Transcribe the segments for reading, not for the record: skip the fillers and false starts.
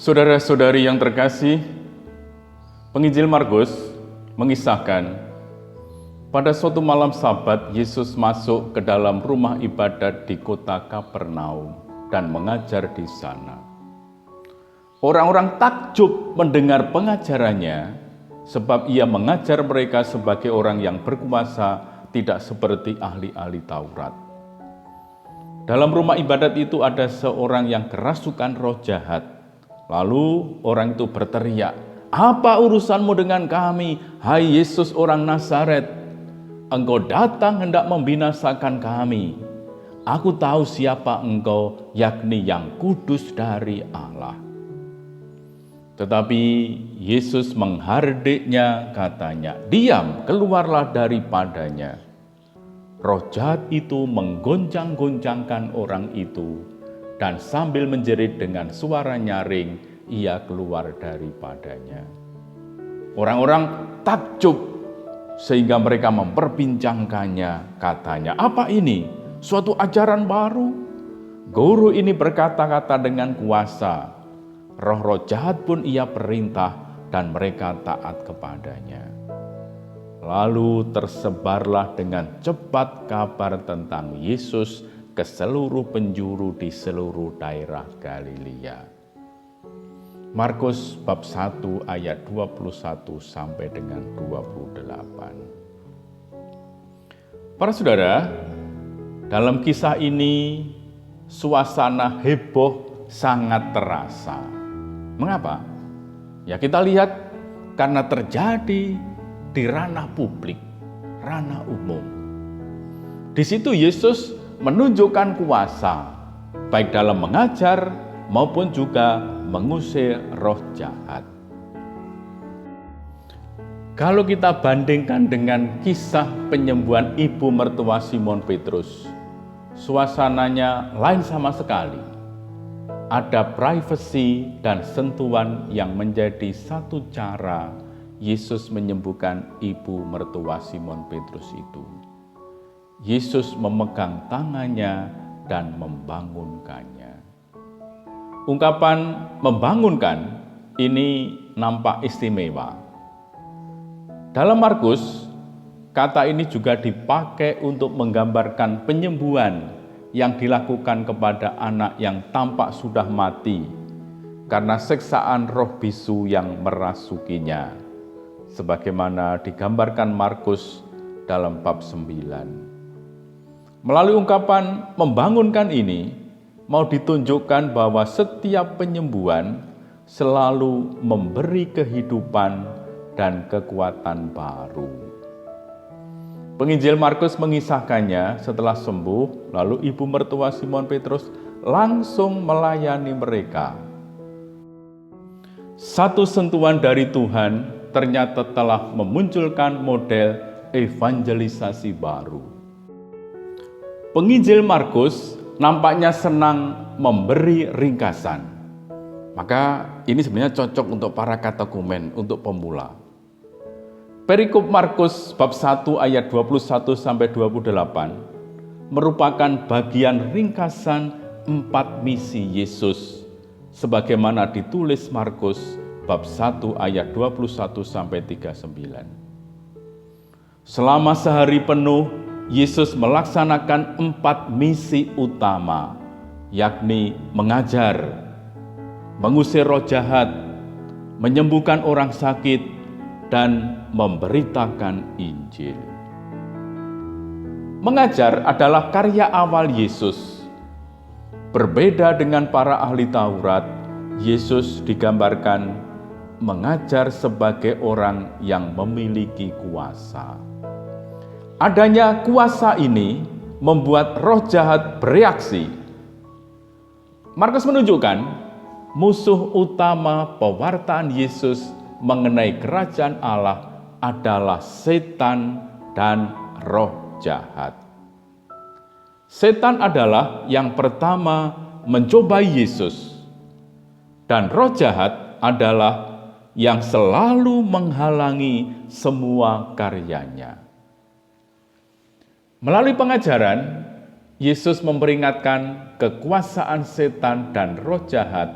Saudara-saudari yang terkasih, Penginjil Markus mengisahkan pada suatu malam Sabat Yesus masuk ke dalam rumah ibadat di kota Kapernaum dan mengajar di sana. Orang-orang takjub mendengar pengajarannya sebab ia mengajar mereka sebagai orang yang berkuasa, tidak seperti ahli-ahli Taurat. Dalam rumah ibadat itu ada seorang yang kerasukan roh jahat. Lalu orang itu berteriak, "Apa urusanmu dengan kami, hai Yesus orang Nazaret? Engkau datang hendak membinasakan kami. Aku tahu siapa engkau, yakni yang kudus dari Allah." Tetapi Yesus menghardiknya, katanya, "Diam, keluarlah daripadanya." Roh jahat itu menggoncang-goncangkan orang itu, dan sambil menjerit dengan suara nyaring, ia keluar daripadanya. Orang-orang takjub sehingga mereka memperbincangkannya, katanya, "Apa ini? Suatu ajaran baru? Guru ini berkata-kata dengan kuasa. Roh-roh jahat pun ia perintah dan mereka taat kepadanya." Lalu tersebarlah dengan cepat kabar tentang Yesus ke seluruh penjuru di seluruh daerah Galilea. Markus bab 1 ayat 21 sampai dengan 28. Para saudara, dalam kisah ini suasana heboh sangat terasa. Mengapa? Ya kita lihat karena terjadi di ranah publik, ranah umum. Di situ Yesus menunjukkan kuasa, baik dalam mengajar maupun juga mengusir roh jahat. Kalau kita bandingkan dengan kisah penyembuhan ibu mertua Simon Petrus, suasananya lain sama sekali. Ada privasi dan sentuhan yang menjadi satu cara Yesus menyembuhkan ibu mertua Simon Petrus itu. Yesus memegang tangannya dan membangunkannya. Ungkapan membangunkan ini nampak istimewa. Dalam Markus, kata ini juga dipakai untuk menggambarkan penyembuhan yang dilakukan kepada anak yang tampak sudah mati karena siksaan roh bisu yang merasukinya, sebagaimana digambarkan Markus dalam bab 9. Melalui ungkapan membangunkan ini, mau ditunjukkan bahwa setiap penyembuhan selalu memberi kehidupan dan kekuatan baru. Penginjil Markus mengisahkannya setelah sembuh, lalu ibu mertua Simon Petrus langsung melayani mereka. Satu sentuhan dari Tuhan ternyata telah memunculkan model evangelisasi baru. Penginjil Markus nampaknya senang memberi ringkasan. Maka ini sebenarnya cocok untuk para katekumen, untuk pemula. Perikop Markus bab 1 ayat 21 sampai 28 merupakan bagian ringkasan 4 misi Yesus sebagaimana ditulis Markus bab 1 ayat 21 sampai 39. Selama sehari penuh Yesus melaksanakan 4 misi utama, yakni mengajar, mengusir roh jahat, menyembuhkan orang sakit, dan memberitakan Injil. Mengajar adalah karya awal Yesus. Berbeda dengan para ahli Taurat, Yesus digambarkan mengajar sebagai orang yang memiliki kuasa. Adanya kuasa ini membuat roh jahat bereaksi. Markus menunjukkan musuh utama pewartaan Yesus mengenai kerajaan Allah adalah setan dan roh jahat. Setan adalah yang pertama mencobai Yesus, dan roh jahat adalah yang selalu menghalangi semua karyanya. Melalui pengajaran, Yesus memperingatkan kekuasaan setan dan roh jahat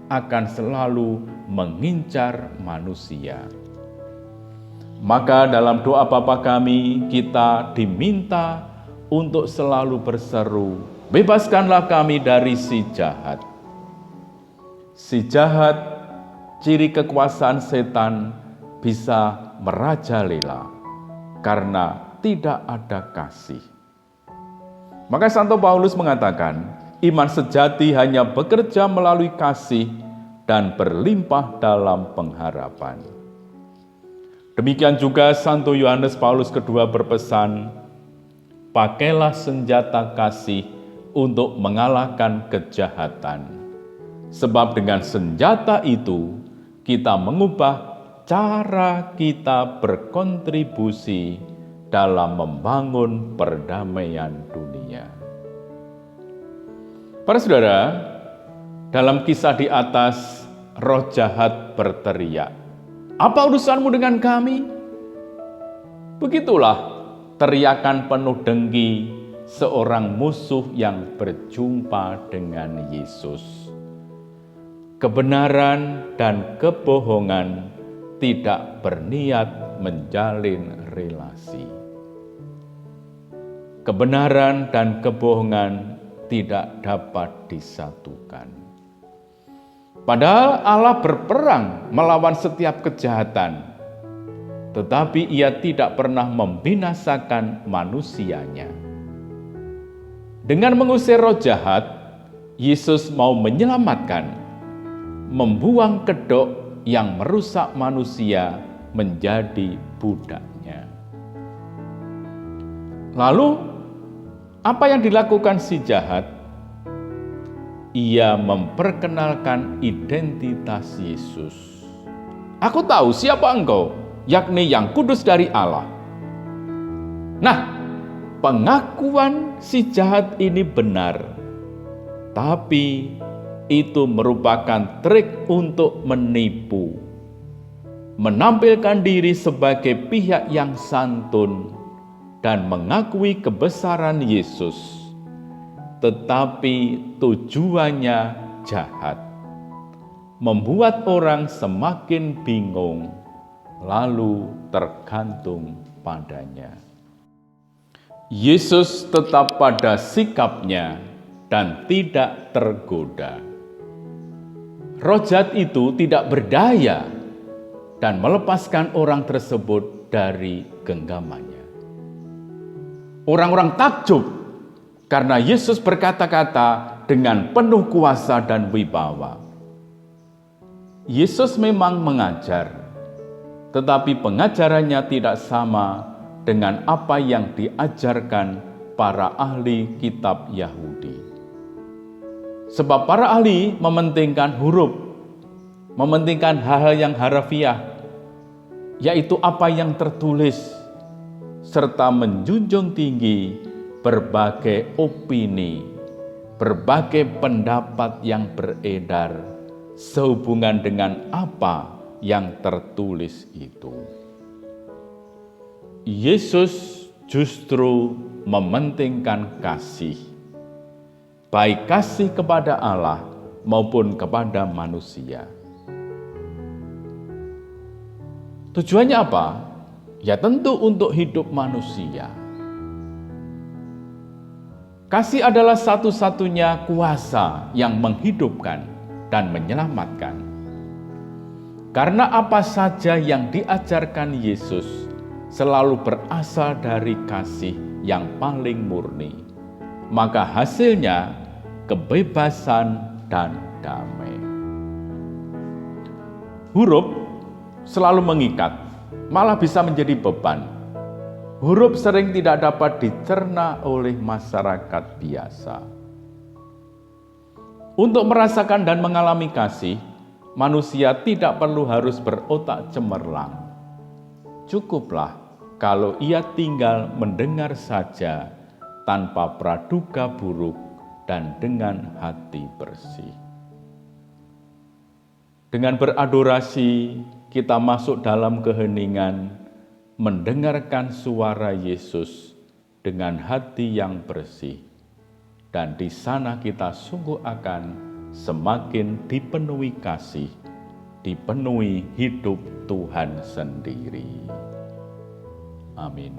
akan selalu mengincar manusia. Maka dalam doa Bapa kami, kita diminta untuk selalu berseru, bebaskanlah kami dari si jahat. Si jahat, ciri kekuasaan setan, bisa merajalela karena tidak ada kasih. Maka Santo Paulus mengatakan, iman sejati hanya bekerja melalui kasih dan berlimpah dalam pengharapan. Demikian juga Santo Yohanes Paulus II berpesan, pakailah senjata kasih untuk mengalahkan kejahatan. Sebab dengan senjata itu, kita mengubah cara kita berkontribusi dalam membangun perdamaian dunia. Para saudara, dalam kisah di atas, roh jahat berteriak, "Apa urusanmu dengan kami?" Begitulah teriakan penuh dengki seorang musuh yang berjumpa dengan Yesus. Kebenaran dan kebohongan tidak berniat menjalin relasi. Kebenaran dan kebohongan tidak dapat disatukan. Padahal Allah berperang melawan setiap kejahatan, tetapi Ia tidak pernah membinasakan manusianya. Dengan mengusir roh jahat, Yesus mau menyelamatkan, membuang kedok yang merusak manusia menjadi budaknya. Lalu, apa yang dilakukan si jahat? Ia memperkenalkan identitas Yesus. Aku tahu siapa engkau, yakni yang kudus dari Allah. Nah, pengakuan si jahat ini benar, tapi itu merupakan trik untuk menipu, menampilkan diri sebagai pihak yang santun dan mengakui kebesaran Yesus, tetapi tujuannya jahat, membuat orang semakin bingung, lalu tergantung padanya. Yesus tetap pada sikapnya dan tidak tergoda. Roh jahat itu tidak berdaya dan melepaskan orang tersebut dari genggamannya. Orang-orang takjub karena Yesus berkata-kata dengan penuh kuasa dan wibawa. Yesus memang mengajar, tetapi pengajarannya tidak sama dengan apa yang diajarkan para ahli kitab Yahudi. Sebab para ahli mementingkan huruf, mementingkan hal-hal yang harafiah, yaitu apa yang tertulis, serta menjunjung tinggi berbagai opini, berbagai pendapat yang beredar sehubungan dengan apa yang tertulis itu. Yesus justru mementingkan kasih, baik kasih kepada Allah maupun kepada manusia. Tujuannya apa? Ya tentu untuk hidup manusia. Kasih adalah satu-satunya kuasa yang menghidupkan dan menyelamatkan. Karena apa saja yang diajarkan Yesus selalu berasal dari kasih yang paling murni, maka hasilnya kebebasan dan damai. Huruf selalu mengikat, malah bisa menjadi beban. Huruf sering tidak dapat dicerna oleh masyarakat biasa. Untuk merasakan dan mengalami kasih, manusia tidak perlu harus berotak cemerlang. Cukuplah kalau ia tinggal mendengar saja tanpa praduga buruk dan dengan hati bersih. Dengan beradorasi, kita masuk dalam keheningan, mendengarkan suara Yesus dengan hati yang bersih. Dan di sana kita sungguh akan semakin dipenuhi kasih, dipenuhi hidup Tuhan sendiri. Amin.